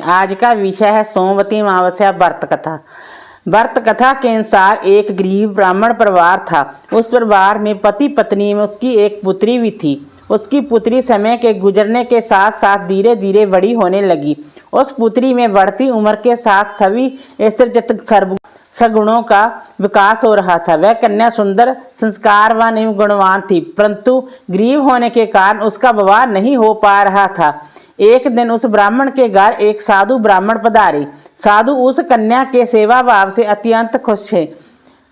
हैं। आज का विषय है सोमवती अमावस्या व्रत कथा। व्रत कथा के अनुसार एक गरीब ब्राह्मण परिवार था। उस परिवार में पति पत्नी में उसकी एक पुत्री भी थी। उसकी पुत्री समय के गुजरने के साथ साथ धीरे धीरे बड़ी होने लगी। उस पुत्री में बढ़ती उम्र के साथ सभी ऐश्वर्य सगुणों का विकास हो रहा था। वह कन्या सुंदर, संस्कारवान एवं गुणवान थी, परंतु गरीब होने के कारण उसका विवाह नहीं हो पा रहा था। एक दिन उस ब्राह्मण के घर एक साधु ब्राह्मण पधारे। साधु उस कन्या के सेवा भाव से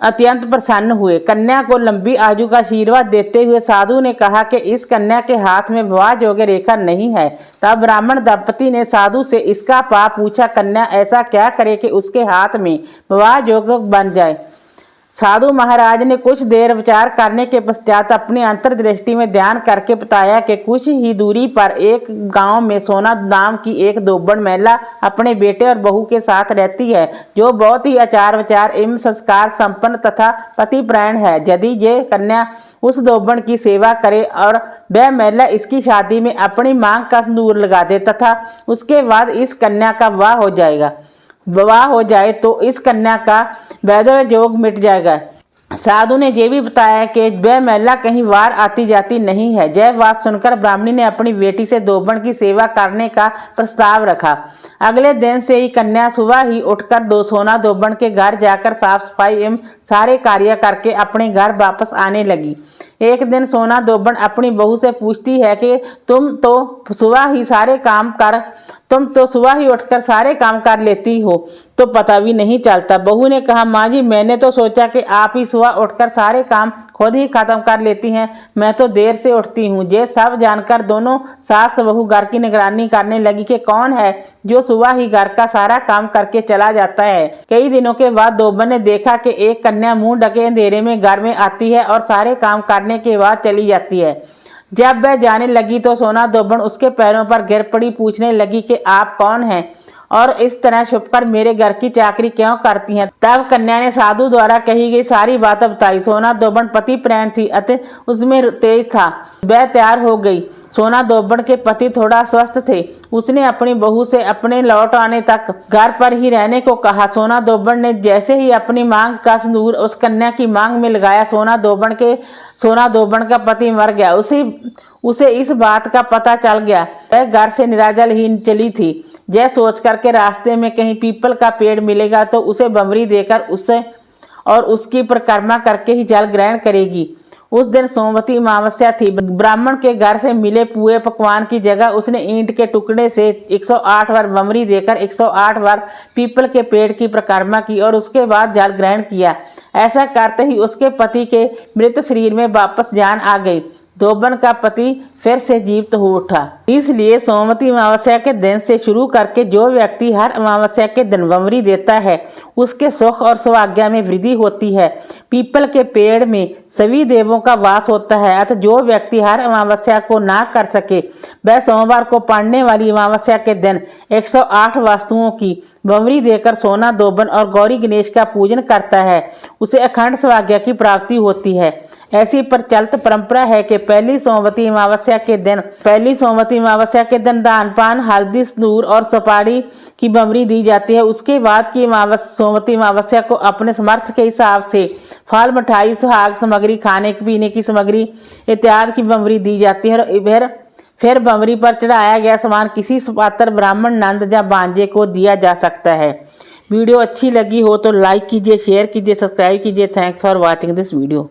अत्यंत प्रसन्न हुए। कन्या को लंबी आयु का आशीर्वाद देते हुए साधु ने कहा कि इस कन्या के हाथ में विवाह योग्य रेखा नहीं है। तब ब्राह्मण दंपति ने साधु से इसका पाप पूछा, कन्या ऐसा क्या करे कि उसके हाथ में विवाह योग्य बन जाए। साधु महाराज ने कुछ देर विचार करने के पश्चात अपनी अंतर्दृष्टि में ध्यान करके बताया कि कुछ ही दूरी पर एक गांव में सोना नाम की एक दोबड़ महिला अपने बेटे और बहू के साथ रहती है, जो बहुत ही आचार विचार एवं संस्कार संपन्न तथा पतिपरायण है। यदि ये कन्या उस दोबड़ की सेवा करे और वह महिला इसकी शादी में अपनी मांग का सिंदूर लगा दे तथा उसके बाद इस कन्या का विवाह हो जाए तो इस कन्या का वैधव्य योग मिट जाएगा। साधु ने यह भी बताया कि वह महिला कहीं बार आती जाती नहीं है। यह बात सुनकर ब्राह्मणी ने अपनी बेटी से दोबड़ की सेवा करने का प्रस्ताव रखा। अगले दिन से ही कन्या सुबह ही उठकर सोना दोबड़ के घर जाकर साफ सफाई एवं सारे कार्य करके अपने घर वापस आने लगी। एक दिन सोना दोबड़ अपनी बहू से पूछती है कि तुम तो सुबह ही उठकर सारे काम कर लेती हो, तो पता भी नहीं चलता। बहू ने कहा, माँ जी, मैंने तो सोचा कि आप ही सुबह उठकर सारे काम खुद ही खत्म कर लेती हैं, मैं तो देर से उठती हूँ। ये सब जानकर दोनों सास बहू घर की निगरानी करने लगी कि कौन है जो सुबह ही घर का सारा काम करके चला जाता है। कई दिनों के बाद दोबड़ ने देखा कि एक कन्या मुंह ढके अंधेरे में घर में आती है और सारे काम करने के बाद चली जाती है। जब वह जाने लगी तो सोना दोबड़ उसके पैरों पर गिर पड़ी, पूछने लगी कि आप कौन हैं और इस तरह छुपकर मेरे घर की चाकरी क्यों करती हैं। तब कन्या ने साधु द्वारा कही गई सारी बातें बताई। सोना दोबड़ पति प्राण थी, अतः उसमें तेज था। वह तैयार हो गई। सोना दोबड़ के पति थोड़ा अस्वस्थ थे। उसने अपनी बहू से अपने लौट आने तक घर पर ही रहने को कहा। सोना दोबड़ ने जैसे ही अपनी मांग का सिंदूर उस कन्या की मांग में लगाया, सोना दोबड़ का पति मर गया। उसे इस बात का पता चल गया। वह घर से निराजल ही चली थी। यह सोच करके रास्ते में कहीं पीपल का पेड़ मिलेगा तो उसे बमरी देकर उसकी परिक्रमा करके ही जल ग्रहण करेगी। उस दिन सोमवती अमावस्या थी। ब्राह्मण के घर से मिले पुए पकवान की जगह उसने ईंट के टुकड़े से 108 बार बमरी देकर 108 बार पीपल के पेड़ की परिक्रमा की और उसके बाद जल ग्रहण किया। ऐसा करते ही उसके पति के मृत शरीर में वापस जान आ गई। दोबड़ का पति फिर से जीवित हो उठा। इसलिए सोमवती अमावस्या के दिन से शुरू करके जो व्यक्ति हर अमावस्या के दिन बमरी देता है उसके सुख और सौभाग्य में वृद्धि होती है। पीपल के पेड़ में सभी देवों का वास होता है। अतः जो व्यक्ति हर अमावस्या को ना कर सके वह सोमवार को पड़ने वाली अमावस्या के दिन 108 वस्तुओं की बमरी देकर सोना दोबड़ और गौरी गणेश का पूजन करता है, उसे अखंड सौभाग्य की प्राप्ति होती है। ऐसी प्रचलित परंपरा है कि पहली सोमवती अमावस्या के दिन दान पान, हल्दी, सिंदूर और सुपारी की बमरी दी जाती है। उसके बाद की सोमवती अमावस्या को अपने समर्थ के हिसाब से फल, मिठाई, सुहाग सामग्री, खाने पीने की सामग्री इत्यादि की बमरी दी जाती है। और फिर बमरी पर चढ़ाया गया सामान किसी सुपात्र ब्राह्मण, नंद या भांजे को दिया जा सकता है। वीडियो अच्छी लगी हो तो लाइक कीजिए, शेयर कीजिए, सब्सक्राइब कीजिए। Thanks for watching this video.